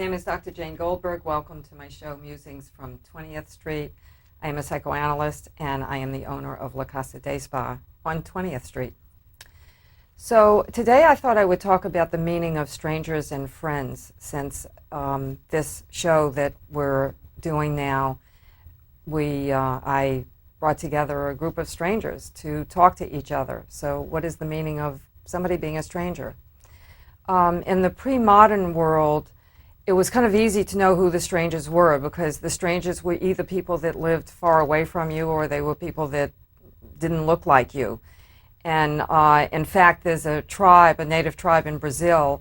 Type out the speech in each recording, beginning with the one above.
My name is Dr. Jane Goldberg. Welcome to my show, Musings from 20th Street. I am a psychoanalyst, and I am the owner of La Casa Day Spa on 20th Street. So today I thought I would talk about the meaning of strangers and friends, since this show that we're doing now, I brought together a group of strangers to talk to each other. So what is the meaning of somebody being a stranger? In the pre-modern world, it was kind of easy to know who the strangers were, because the strangers were either people that lived far away from you, or they were people that didn't look like you. And in fact, there's a native tribe in Brazil,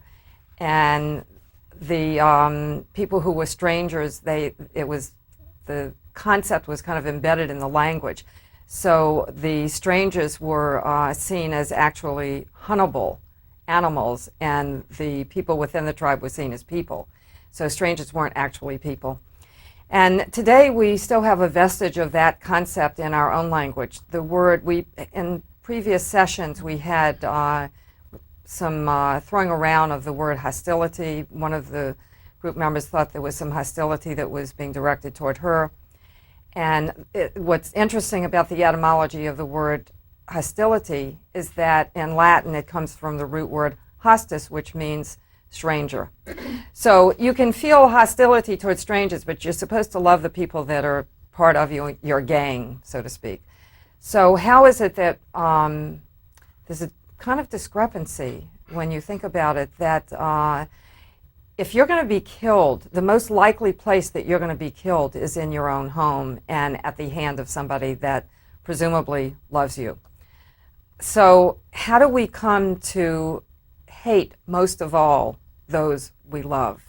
and the people who were strangers, the concept was kind of embedded in the language. So the strangers were seen as actually huntable animals, and the people within the tribe were seen as people. So strangers weren't actually people. And today we still have a vestige of that concept in our own language. The word, in previous sessions we had some throwing around of the word hostility. One of the group members thought there was some hostility that was being directed toward her. And what's interesting about the etymology of the word hostility is that in Latin it comes from the root word hostis, which means stranger. So you can feel hostility towards strangers, but you're supposed to love the people that are part of your gang, so to speak. So how is it that there's a kind of discrepancy when you think about it, that if you're going to be killed, the most likely place that you're going to be killed is in your own home and at the hand of somebody that presumably loves you. So how do we come to hate most of all those we love?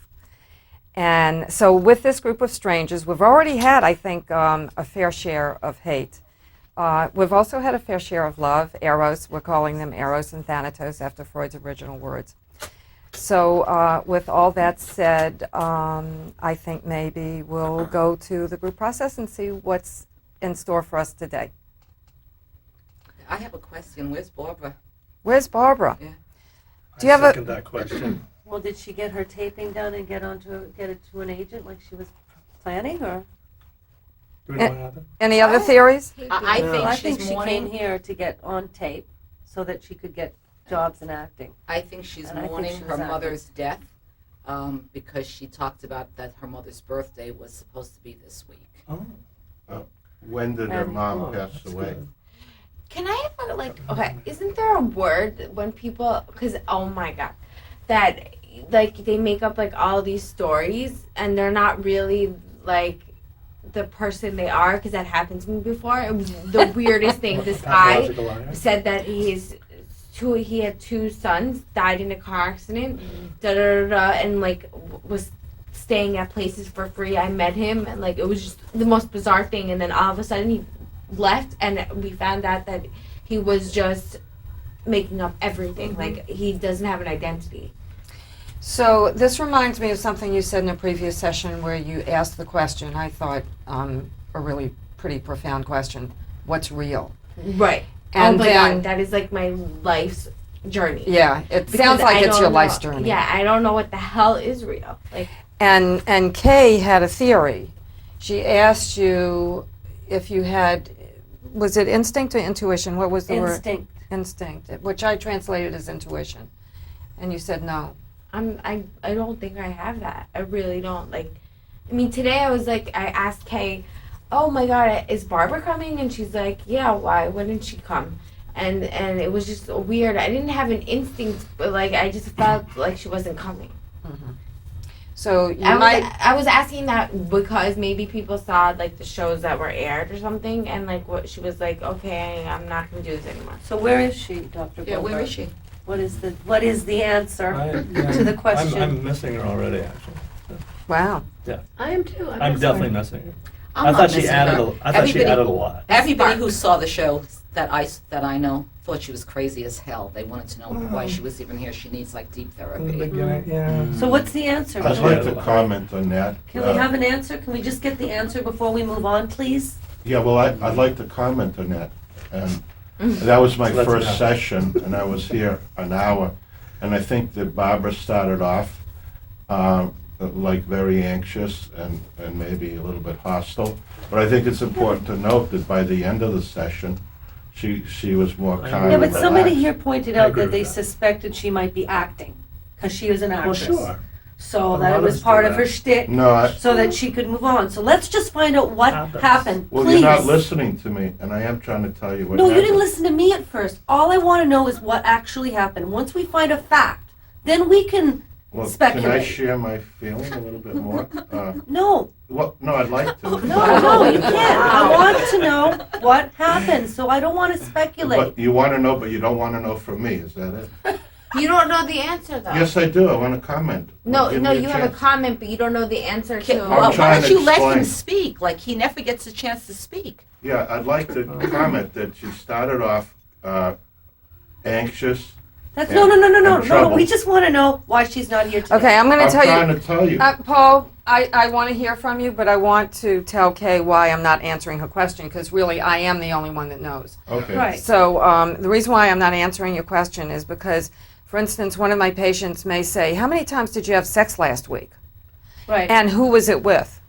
And so with this group of strangers, we've already had, I think, a fair share of hate. We've also had a fair share of love, eros. We're calling them eros and thanatos after Freud's original words. So with all that said, I think maybe we'll go to the group process and see what's in store for us today. I have a question. Where's Barbara? Where's Barbara? Yeah. Do you have second that question. Well, did she get her taping done and get it to an agent like she was planning, or? Do we know what happened? Any other theories? I Yeah. think I she's think she mourning. came here to get on tape so that she could get jobs in acting. I think she's And I think mourning she her was mother's death because she talked about that her mother's birthday was supposed to be this week. Oh, When did her And- mom that's pass away? good. Can I have okay, isn't there a word when people, because oh my god, that like they make up like all these stories and they're not really like the person they are, because that happened to me before. It was the weirdest thing. This guy Pathological liar? said that he had two sons, died in a car accident, da da da da, and like was staying at places for free. I met him, and like it was just the most bizarre thing. And then all of a sudden he left, and we found out that he was just making up everything. Like he doesn't have an identity. So this reminds me of something you said in a previous session where you asked the question, I thought a really pretty profound question, what's real? Right. And oh my then- god, that is like my life's journey. Yeah, it Because sounds like I it's don't your life's know- journey. Yeah, I don't know what the hell is real. Like And Kay had a theory. She asked you if you had, was it instinct or intuition? What was the word? Instinct. Instinct, which I translated as intuition. And you said no. I don't think I have that. I really don't. Like, I mean, today I was like, I asked Kay, oh my god, is Barbara coming? And she's like, yeah, why wouldn't she come? And it was just weird. I didn't have an instinct, but like I just felt like she wasn't coming. So you I was asking that because maybe people saw like the shows that were aired or something, and like what she was like, okay, I'm not gonna do this anymore. So where is she, Dr. Yeah, where Goldberg? is she? What is the answer to the question? I'm missing her already, actually. Wow. I am too. I'm definitely missing her. I'm I not thought she missing added her. I thought she Everybody- added a lot. Everybody who saw the show that I know thought she was crazy as hell. They wanted to know why she was even here. She needs like deep In the therapy. beginning, yeah. So what's the answer? I'd like to comment on that. Can we have an answer? Can we just get the answer before we move on, please? Yeah, well, I'd like to comment on that. That was my Let's first have it. session, and I was here an hour. And I think that Barbara started off like very anxious and maybe a little bit hostile. But I think it's important to note that by the end of the session, she was more I calm. agree Yeah, and but with somebody relaxed. here pointed I out agree that they with that. suspected she might be acting, because she is an Well, actress. sure. So A that lot it of was us part do of her that. shtick, No, so that she could move on. So let's just find out what Happens. happened, well, please. you're not listening to me, and I am trying to tell you what No, happened. you didn't listen to me at first. All I want to know is what actually happened. Once we find a fact, then we can Well, can I speculate. share my feeling a little bit more? No, Well, no, I'd like to. no, you can't. I want to know what happened, so I don't want to speculate. But you want to know, but you don't want to know from me, is that it? You don't know the answer though. Yes, I do, I want to comment. No, Give no, me a you have a chance. comment, but you don't know the answer Okay, to. I'm well, why trying don't to you let him explain. speak? Like, he never gets a chance to speak. Yeah, I'd like to comment that she started off anxious. That's and- no. and troubled. We just want to know why she's not here today. Okay, I'm going to I'm tell trying you. to tell you. Paul, I want to hear from you, but I want to tell Kay why I'm not answering her question, because really I am the only one that knows. Okay. Right. So the reason why I'm not answering your question is because, for instance, one of my patients may say, how many times did you have sex last week? Right. And who was it with?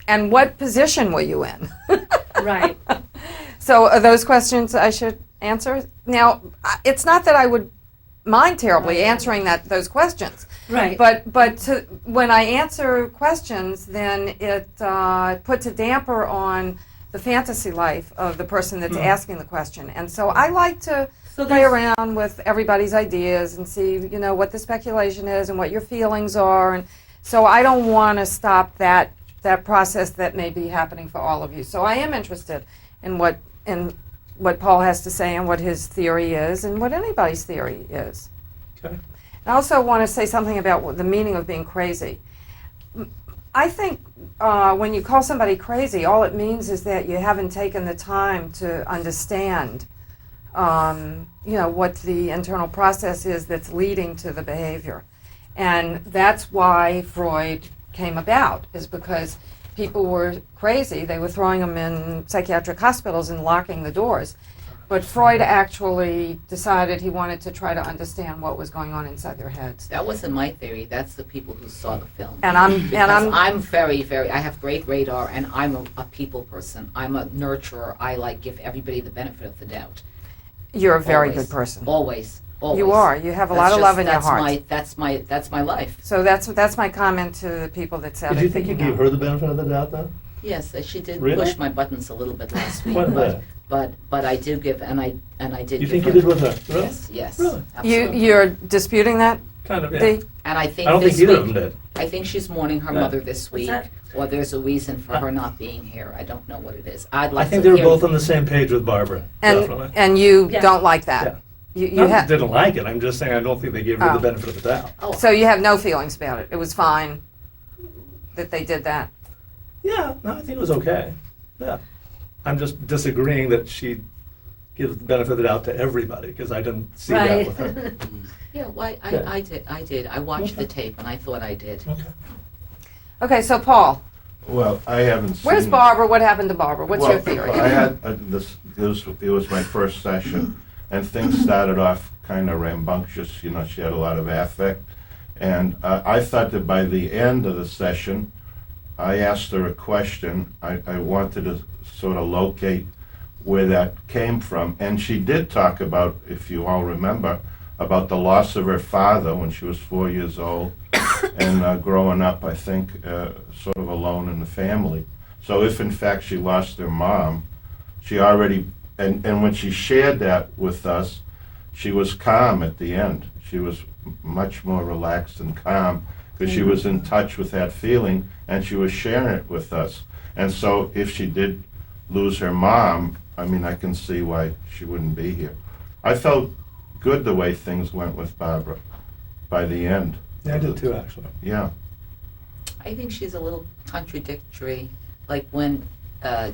And what position were you in? Right. So are those questions I should answer? Now, it's not that I would mind terribly answering those questions. Right. But when I answer questions, then it puts a damper on the fantasy life of the person that's asking the question. And so I like to So play there's- around with everybody's ideas and see, what the speculation is and what your feelings are. And so I don't want to stop that process that may be happening for all of you. So I am interested in what Paul has to say and what his theory is and what anybody's theory is. Okay. I also want to say something about the meaning of being crazy. I think when you call somebody crazy, all it means is that you haven't taken the time to understand, what the internal process is that's leading to the behavior. And that's why Freud came about, is because people were crazy. They were throwing them in psychiatric hospitals and locking the doors. But Freud actually decided he wanted to try to understand what was going on inside their heads. That wasn't my theory. That's the people who saw the film. And I'm Because I'm very, very, I have great radar, and I'm a people person. I'm a nurturer. I give everybody the benefit of the doubt. you're a very Always. good person. Always. Always. You are. You have a lot of love in your heart. That's my life. So that's my comment to the people that said Did I you think think you know. gave her the benefit of the doubt, though? Yes, she did Really? push my buttons a little bit last week. What but, about? but I did give, and I did. You give think her, you did with her? Really? Yes, yes. Really? Absolutely. You're disputing that, Kind of, yeah. Dee? And I think I don't this think either week, of them did. I think she's mourning her No. mother this week, that? or there's a reason for her not being here. I don't know what it is. I'd I like think to they were hear. both on the same page with Barbara. Definitely. And you Yeah. don't like that. Yeah. You Not that have didn't like it. I'm just saying I don't think they gave her Oh. the benefit of the doubt. Oh, so you have no feelings about it. It was fine that they did that. Yeah, no, I think it was okay. Yeah. I'm just disagreeing that she gives the benefit of the doubt to everybody because I didn't see that Right. with her. yeah. Why? Yeah. I did. I watched Okay. the tape, and I thought I did. Okay. Okay, so Paul, Well, I haven't seen. where's Barbara? What happened to Barbara? What's Well, your theory? I had it was my first session, and things started off kind of rambunctious. She had a lot of affect, and I thought that by the end of the session, I asked her a question. I wanted to sort of locate where that came from, and she did talk about, if you all remember, about the loss of her father when she was 4 years old, and growing up, I think, sort of alone in the family. So if in fact she lost her mom, she already, and when she shared that with us, she was calm at the end. She was much more relaxed and calm because she was in touch with that feeling and she was sharing it with us. And so if she did lose her mom, I mean, I can see why she wouldn't be here. I felt good the way things went with Barbara by the end. Yeah, I did too, actually. Yeah. I think she's a little contradictory. Like when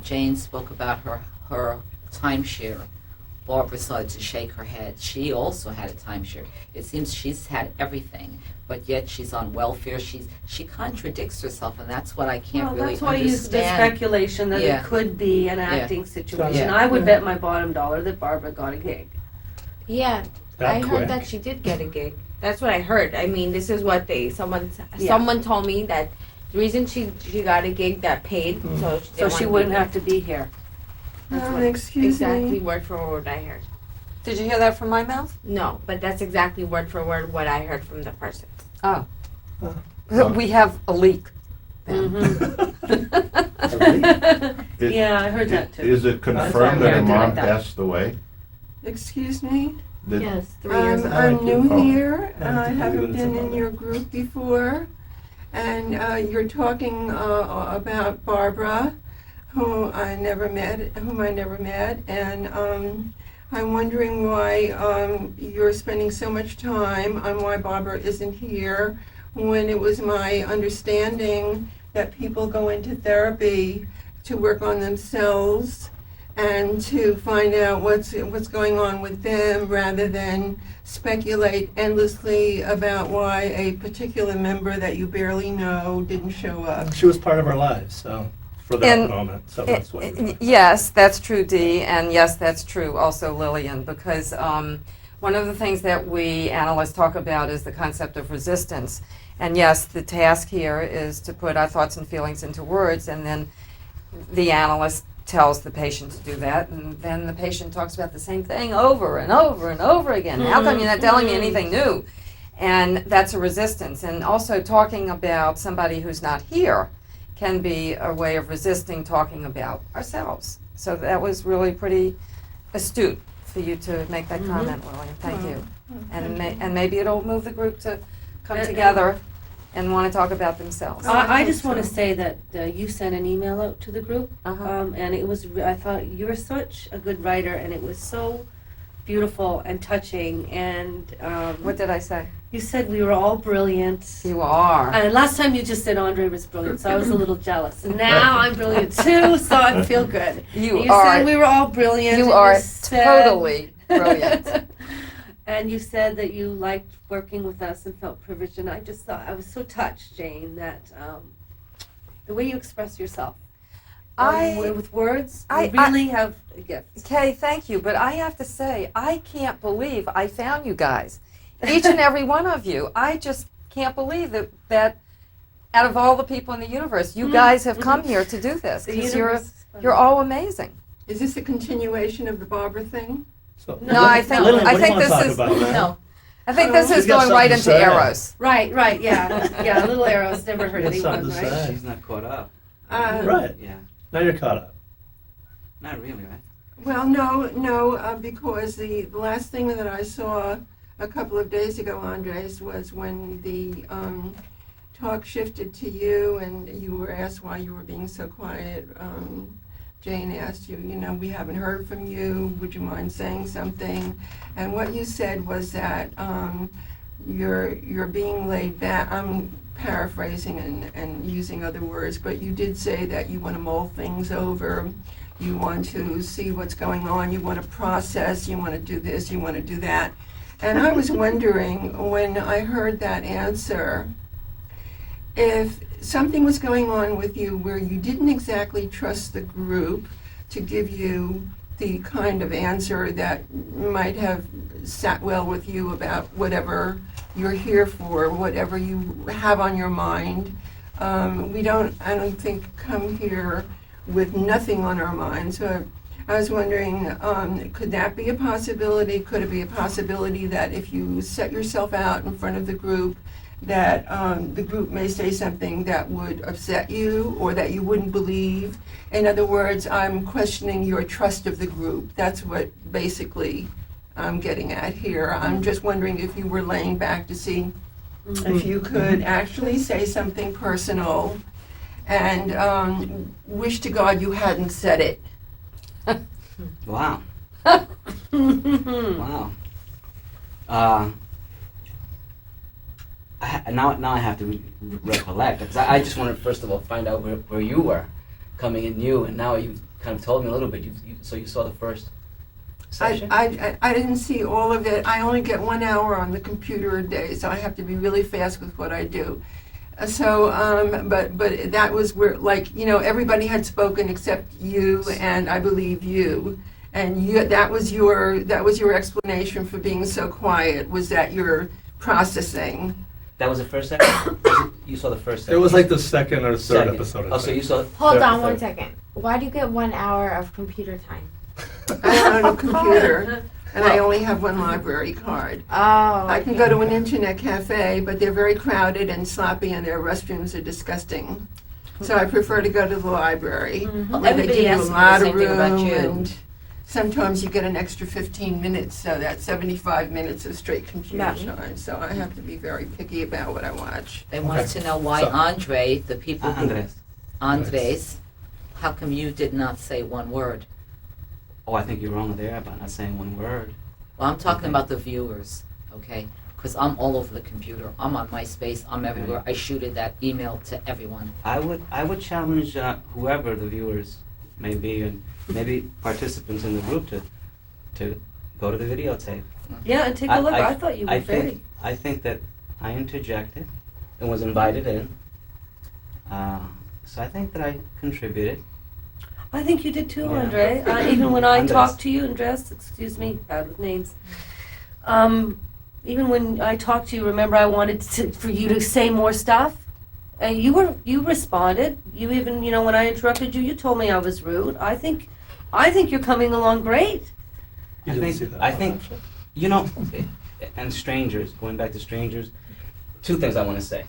Jane spoke about her timeshare, Barbara started to shake her head. She also had a timeshare. It seems she's had everything, but yet she's on welfare. She contradicts herself, and that's what I can't Well, really that's why you use the understand. speculation that Yeah. it could be an acting situation. Yeah. I would Yeah. bet my bottom dollar that Barbara got a gig. Yeah, That I quick. heard that she did get a gig. That's what I heard. I mean, this is what someone Yeah. told me that the reason she got a gig that paid, so she, So didn't she wanna wouldn't be have to be here. That's what Excuse exactly me. word for word I heard. Did you hear that from my mouth? No, but that's exactly word for word what I heard from the person. Oh. Oh. We have a leak. It- Yeah, I heard that too. Is it confirmed that her I'm mom hearing passed away? Excuse me. Did- Yes, 3 years ago. I'm new Oh. here. I I think haven't we been did in some your group before. And you're talking about Barbara, whom I never met, and I'm wondering why you're spending so much time on why Barbara isn't here, when it was my understanding that people go into therapy to work on themselves and to find out what's going on with them, rather than speculate endlessly about why a particular member that you barely know didn't show up. She was part of our lives, so, for that And- moment, so that's what. Yes, that's true, Dee, and yes, that's true also, Lillian, because one of the things that we analysts talk about is the concept of resistance. And yes, the task here is to put our thoughts and feelings into words, and then the analyst tells the patient to do that, and then the patient talks about the same thing over and over and over again. How come you're not telling me anything new? And that's a resistance. And also talking about somebody who's not here can be a way of resisting talking about ourselves. So that was really pretty astute for you to make that comment, Lillian. Thank you. And maybe it'll move the group to come together and want to talk about themselves. I just want to say that you sent an email out to the group, Uh-huh. and it was. I thought you were such a good writer, and it was so beautiful and touching. And What did I say? you said we were all brilliant. You are. And last time you just said Andre was brilliant, so I was a little jealous. And now I'm brilliant too, so I feel good. You You are. said we were all brilliant. You and are said- totally brilliant. And you said that you liked working with us and felt privileged, and I just thought I was so touched, Jane, that the way you express yourself with words, you really have a gift. Kay, thank you, but I have to say, I can't believe I found you guys. Each and every one of you. I just can't believe that out of all the people in the universe, you guys have come here to do this. The 'Cause universe is fun. you're all amazing. Is this a continuation of the Barbara thing? So, No, I think- Lillian, I what do you think wanna this talk is- about, man? No. I think this She's is got going right something into to say. Eros. Right, yeah. Little arrows never hurt That's anyone, something to right? say. She's not caught up. Right, Yeah, now you're caught up. not really, right? Well, no, because the last thing that I saw a couple of days ago, Andres, was when the talk shifted to you and you were asked why you were being so quiet. Jane asked you, we haven't heard from you, would you mind saying something? And what you said was that you're being laid back. I'm paraphrasing and using other words, but you did say that you want to mull things over. You want to see what's going on. You want to process. You want to do this. You want to do that. And I was wondering, when I heard that answer, if something was going on with you where you didn't exactly trust the group to give you the kind of answer that might have sat well with you about whatever you're here for, whatever you have on your mind. I don't think, come here with nothing on our mind. So I was wondering, could that be a possibility? Could it be a possibility that if you set yourself out in front of the group, that the group may say something that would upset you or that you wouldn't believe? In other words, I'm questioning your trust of the group. That's what basically I'm getting at here. I'm just wondering if you were laying back to see if you could actually say something personal and wish to God you hadn't said it. Wow. Wow. Now I have to recollect, because I just wanted, first of all, find out where you were coming in new, and now you've kind of told me a little bit. So you saw the first session? I didn't see all of it. I only get 1 hour on the computer a day, so I have to be really fast with what I do. But that was where, everybody had spoken except you, and I believe you. And that was your explanation for being so quiet, was that you're processing. That was the first section? You saw the first section? It was like the second or third Second. episode. I Oh, so think. you saw. Hold third- on third. 1 second. Why do you get 1 hour of computer time? I'm on a computer, and I only have one library card. Oh. I can go to an internet cafe, but they're very crowded and sloppy, and their restrooms are disgusting. So I prefer to go to the library, Well, where they everybody give you a asks me the lot of same thing about room, you. and sometimes you get an extra 15 minutes, so that's 75 minutes of straight computer Yeah. time. So I have to be very picky about what I watch. They wanted Okay. to know why So- Andre, the people who Andres. Andres, how come you did not say one word? Oh, I think you're wrong there about not saying one word. Well, I'm talking Okay. about the viewers, okay? Because I'm all over the computer. I'm on MySpace. I'm everywhere. I shooted that email to everyone. I would challenge whoever the viewers may be and maybe participants in the group to go to the videotape. Yeah, and take a look. I thought you were very. I think that I interjected and was invited in. So I think that I contributed. I think you did too, Yeah. Andre. Even when I Andres. talked to you, Andres, excuse me, bad with names. Even when I talked to you, remember I wanted for you to say more stuff. You responded. You even, when I interrupted you, you told me I was rude. I think you're coming along great. You I didn't think- see that I one, think- actually. And strangers, going back to strangers, 2 things I want to say.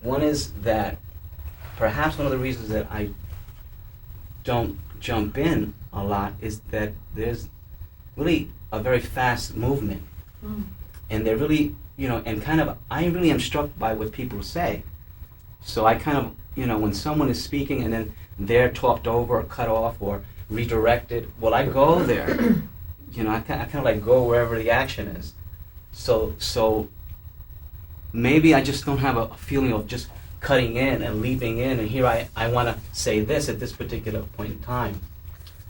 One is that perhaps one of the reasons that I don't jump in a lot is that there's really a very fast movement. And they're really, and kind of, I really am struck by what people say. So I kind of, when someone is speaking and then they're talked over or cut off or redirected, well, I go there. I kind of like go wherever the action is. So maybe I just don't have a feeling of just cutting in and leaping in and here I want to say this at this particular point in time.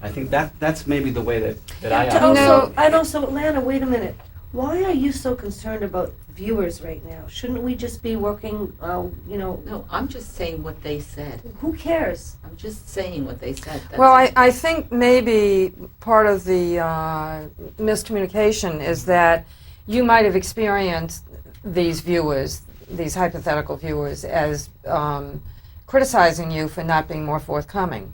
I think that's maybe the way that I And operate. also, Atlanta, wait a minute. Why are you so concerned about viewers right now? Shouldn't we just be working, No, I'm just saying what they said. who cares? I'm just saying what they said. That's Well, it. I think maybe part of the miscommunication is that you might have experienced these viewers, these hypothetical viewers, as criticizing you for not being more forthcoming.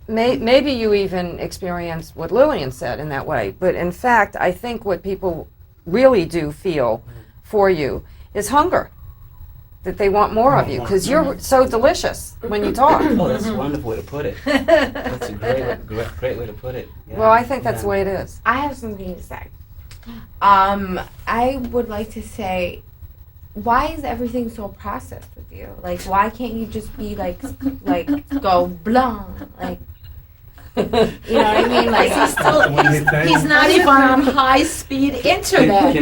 Maybe you even experienced what Lillian said in that way, but in fact, I think what people really do feel for you is hunger, that they want more of you, because you're so delicious when you talk. Oh, that's a wonderful way to put it. That's a great way to put it. Yeah. Well, I think that's the Yeah. way it is. I have something to say. I would like to say, why is everything so processed with you? Like, why can't you just be like go blah, like, you know what I mean? Like, He's still, What do you think? he's not even on high-speed internet.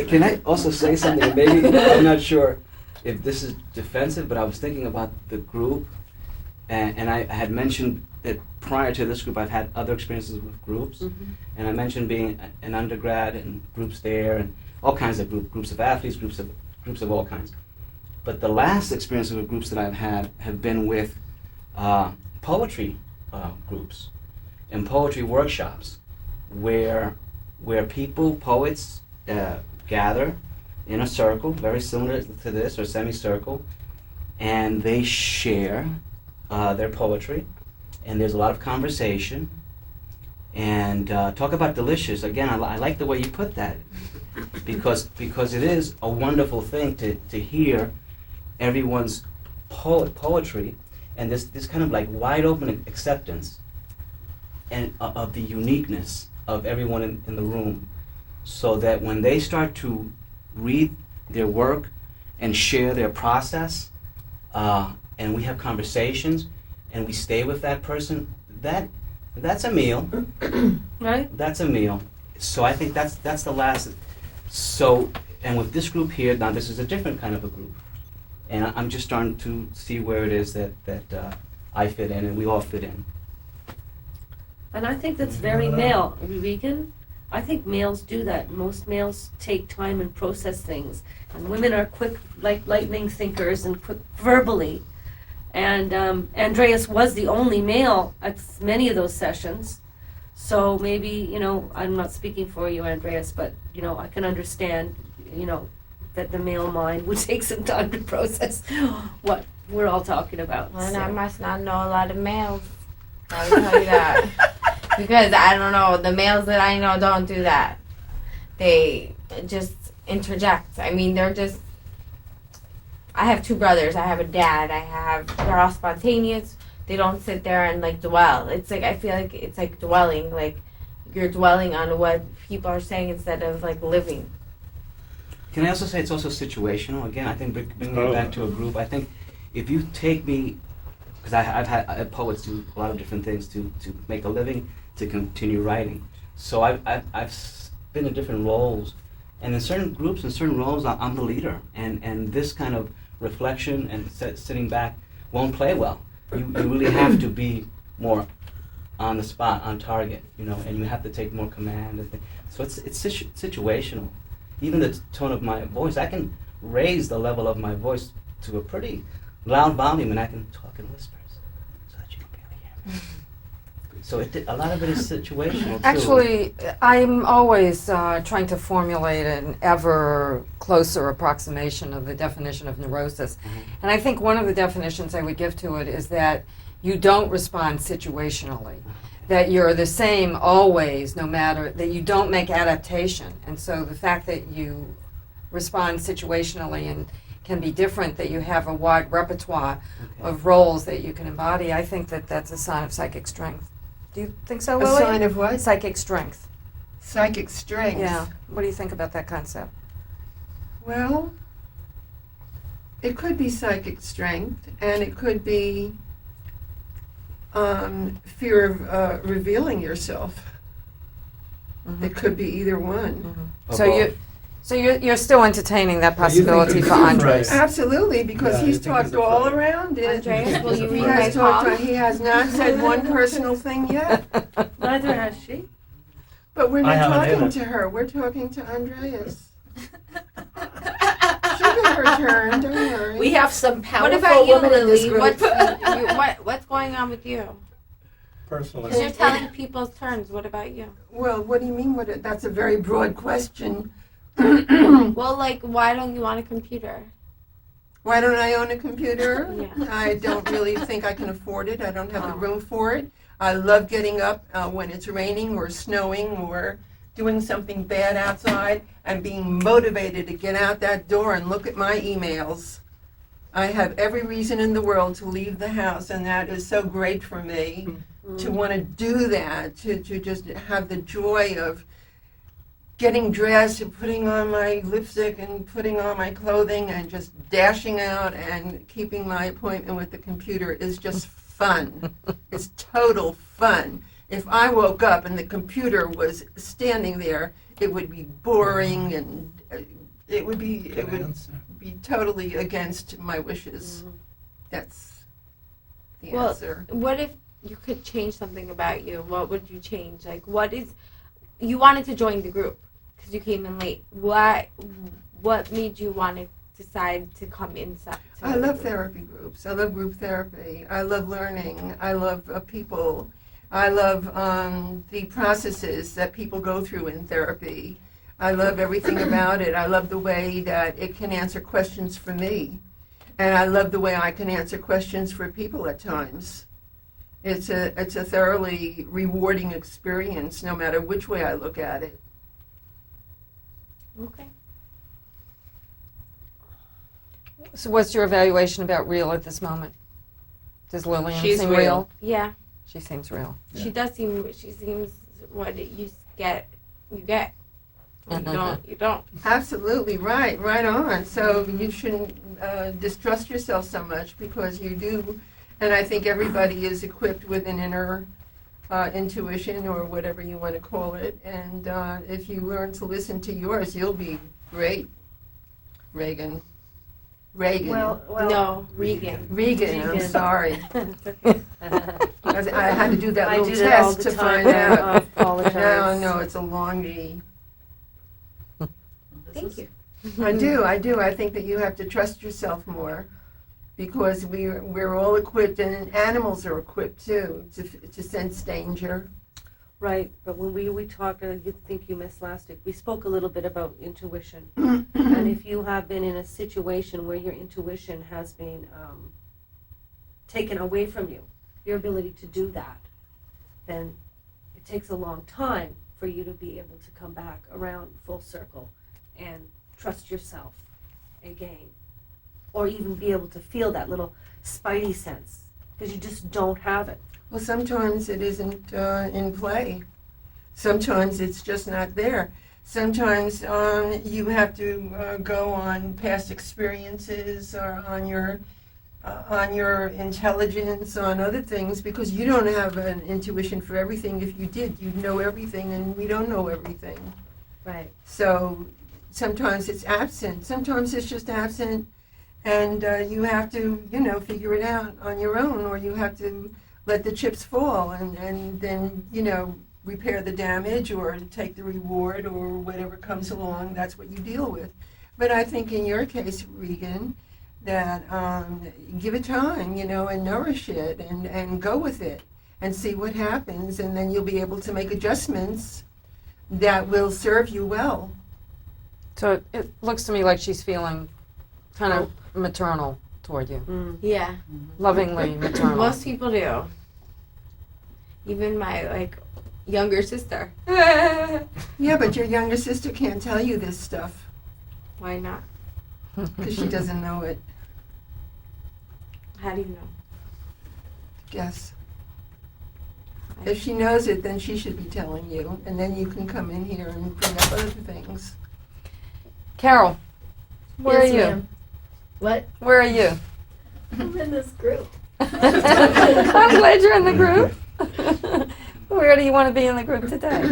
Can I also say something? Maybe I'm not sure if this is defensive, but I was thinking about the group, and I had mentioned that prior to this group, I've had other experiences with groups, and I mentioned being an undergrad and groups there, and all kinds of groups of athletes, groups of all kinds. But the last experiences with groups that I've had have been with poetry groups and poetry workshops, where poets gather in a circle, very similar to this, or semicircle, and they share their poetry, and there's a lot of conversation, and talk about delicious. Again, I like the way you put that, because it is a wonderful thing to hear everyone's poetry, and this kind of like wide open acceptance and of the uniqueness of everyone in the room, so that when they start to read their work and share their process, and we have conversations and we stay with that person, that's a meal. Right? That's a meal. So I think that's the last. So, and with this group here, now this is a different kind of a group, and I'm just starting to see where it is that I fit in and we all fit in. And I think that's very male. Regan, I think males do that. Most males take time and process things. And women are quick, like lightning thinkers and quick verbally. And Andreas was the only male at many of those sessions. So maybe, you know, I'm not speaking for you, Andreas, but, you know, I can understand, you know, that the male mind would take some time to process what we're all talking about. Well, so. I must not know a lot of males. I'll tell you that. Because I don't know, the males that I know don't do that. They just interject. I mean, they're just. I have two brothers. I have a dad. They're all spontaneous. They don't sit there and like dwell. It's like, I feel like it's like dwelling. Like you're dwelling on what people are saying instead of like living. Can I also say it's also situational? Again, I think bringing it back to a group, I think if you take me, because I had poets do a lot of different things to make a living, to continue writing. So I've been in different roles, and in certain groups and certain roles, I'm the leader, and this kind of reflection and sitting back won't play well. You really have to be more on the spot, on target, you know, and you have to take more command. So it's situational. Even the tone of my voice, I can raise the level of my voice to a pretty loud volume, and I can talk in whispers so that you can barely hear me. So a lot of it is situational too. Actually, I'm always trying to formulate an ever closer approximation of the definition of neurosis. And I think one of the definitions I would give to it is that you don't respond situationally, that you're the same always, no matter, that you don't make adaptation. And so the fact that you respond situationally and can be different, that you have a wide repertoire of roles that you can embody, I think that that's a sign of psychic strength. Do you think so, A Lily? sign of what? Psychic strength. Psychic strength. Yeah. What do you think about that concept? Well, it could be psychic strength, and it could be fear of revealing yourself. It could be either one. So you're still entertaining that Yeah, you think possibility it's for Andres. right. Absolutely, because Yeah, he's you think talked he's all afraid. around it. Andreas, will you He read my has talked. palm? He has not said one personal thing yet. Neither has she. But we're I not haven't talking either. to her. We're talking to Andreas. She'll get her turn. Don't worry. We have some What powerful about you, women in this Lily? group. What's going on with you? Personally. Because you're telling people's turns. What about you? Well, what do you mean? That's a very broad question. Well, like, why don't you want a computer? Why don't I own a computer? Yeah. I don't really think I can afford it. I don't have the room for it. I love getting up when it's raining or snowing or doing something bad outside and being motivated to get out that door and look at my emails. I have every reason in the world to leave the house, and that is so great for me to want to do that, to just have the joy of getting dressed and putting on my lipstick and putting on my clothing and just dashing out and keeping my appointment with the computer is just fun. It's total fun. If I woke up and the computer was standing there, it would be boring and it would be totally against my wishes. That's the Well, answer. What if you could change something about you? What would you change? Like, you wanted to join the group because you came in late. What made you want to decide to come inside? I love therapy groups. I love group therapy. I love learning. I love people. I love the processes that people go through in therapy. I love everything about it. I love the way that it can answer questions for me. And I love the way I can answer questions for people at times. It's a thoroughly rewarding experience, no matter which way I look at it. Okay. So what's your evaluation about real at this moment? Does Lillian She's seem real. real? Yeah, She seems real. she does seem. She seems what you get. You get. You don't. You don't. Absolutely right on. So you shouldn't distrust yourself so much, because you do. And I think everybody is equipped with an inner intuition, or whatever you want to call it. And if you learn to listen to yours, you'll be great. Reagan. No, Regan. Regan, I'm Regan. sorry. It's okay. I had to do that I little do that all test the to time. find I out. apologize. No, it's a long E. Thank you. I do. I think that you have to trust yourself more, because we're all equipped, and animals are equipped too, to sense danger. Right, but when we talked, you think you missed last week, we spoke a little bit about intuition. And if you have been in a situation where your intuition has been taken away from you, your ability to do that, then it takes a long time for you to be able to come back around full circle and trust yourself again. Or even be able to feel that little spidey sense, because you just don't have it. Well, sometimes it isn't in play. Sometimes it's just not there. Sometimes you have to go on past experiences or on your intelligence, on other things, because you don't have an intuition for everything. If you did, you'd know everything, and we don't know everything. Right. So sometimes it's absent. Sometimes it's just absent, and you have to, figure it out on your own, or you have to let the chips fall and then, repair the damage or take the reward or whatever comes along. That's what you deal with. But I think in your case, Regan, that give it time, and nourish it and go with it and see what happens, and then you'll be able to make adjustments that will serve you well. So it looks to me like she's feeling kind of maternal toward you, Yeah. lovingly maternal. Most people do. Even my younger sister. Yeah, but your younger sister can't tell you this stuff Why not? because she doesn't know it. How do you know? Guess. If she knows it, then she should be telling you, and then you can come in here and bring up other things. Carol, where Yes, are you? ma'am. What? Where are you? I'm in this group. I'm glad you're in the group. Where do you want to be in the group today?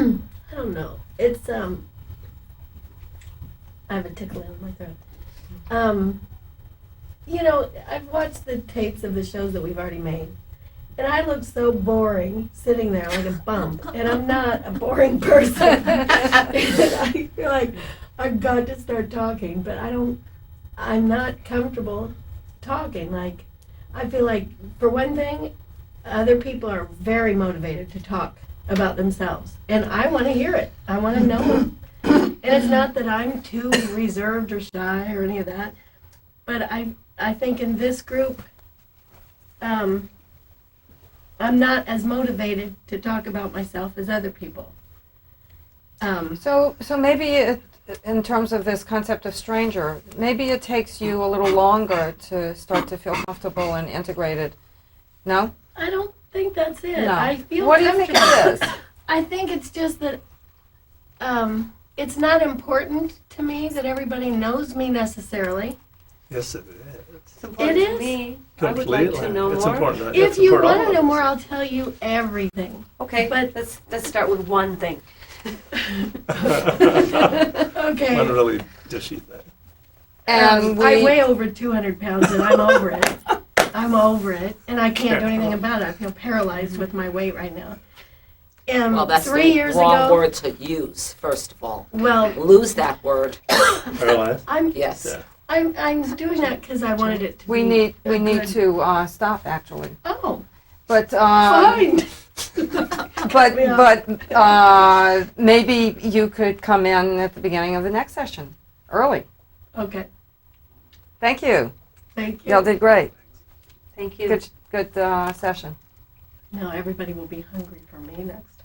I don't know. It's I have a tickle in my throat. I've watched the tapes of the shows that we've already made, and I look so boring sitting there like a bum, and I'm not a boring person. And I feel like I've got to start talking, but I'm not comfortable talking. Like, I feel like, for one thing, other people are very motivated to talk about themselves, and I want to hear it. I want to know. And it's not that I'm too reserved or shy or any of that, but I think in this group, I'm not as motivated to talk about myself as other people. So maybe in terms of this concept of stranger, maybe it takes you a little longer to start to feel comfortable and integrated. No? I don't think that's it. No. I feel What do you think it is? I think it's just that it's not important to me that everybody knows me necessarily. Yes, it is. It's important It to is? me. I would like to know It's more. important. If It's you important want all to know of more, us. I'll tell you everything. Okay, But- let's start with one thing. Okay. One really dishy thing. And I we, weigh over 200 pounds and I'm over it. I'm over it, and I can't do anything about it. I feel paralyzed with my weight right now. Well, that's 3 the years wrong ago, word to use, first of all. well, Lose that word. Paralyzed? Yes. Yeah. I'm doing that because I wanted it to we be. need a good- to stop actually. Oh, But fine. but maybe you could come in at the beginning of the next session, early. Okay, Thank you. thank you. Y'all did great. Thank you. Good session. Now everybody will be hungry for me next